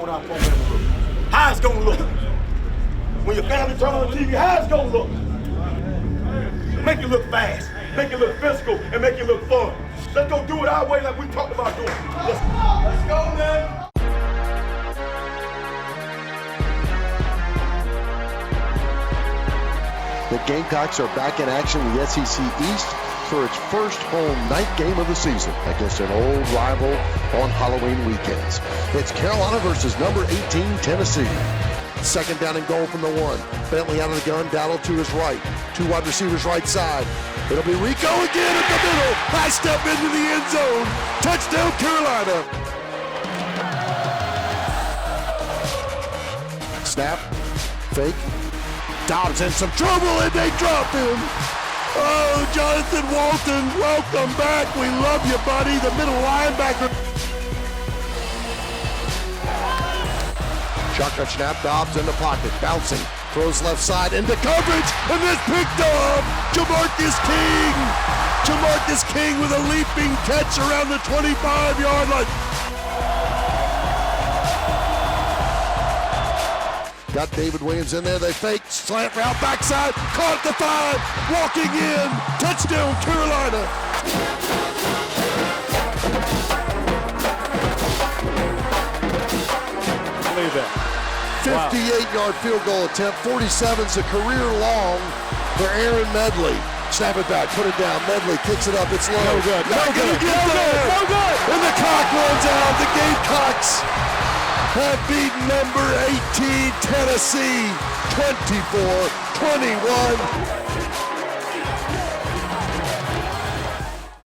want our program to look? How it's gonna look? When your family turn on the TV, how it's gonna look? Make it look fast, make it look physical, and make it look fun. Let's go do it our way like we talked about doing. Let's go, man. The Gamecocks are back in action in the SEC East for its first home night game of the season against an old rival on Halloween weekends. It's Carolina versus number 18 Tennessee. Second down and goal from the 1. Bentley out of the gun, Dowdle to his right. 2 wide receivers right side. It'll be Rico again at the middle. High step into the end zone. Touchdown Carolina. Snap, fake. Dobbs in some trouble and they drop him. Oh, Jonathan Walton, welcome back. We love you, buddy. The middle linebacker. Shotgun snap, Dobbs in the pocket, bouncing. Throws left side into coverage, and this picked up. Jamarcus King. Jamarcus King with a leaping catch around the 25-yard line. Got David Williams in there. They fake, slant route, backside, caught the 5, walking in, touchdown Carolina. Believe that. 58-yard field goal attempt, 47's a career long for Aaron Medley. Snap it back, put it down. Medley kicks it up. It's low. No good. Not gonna get there. No good. And the clock runs out. The Gamecocks have beaten number 18 Tennessee 24-21.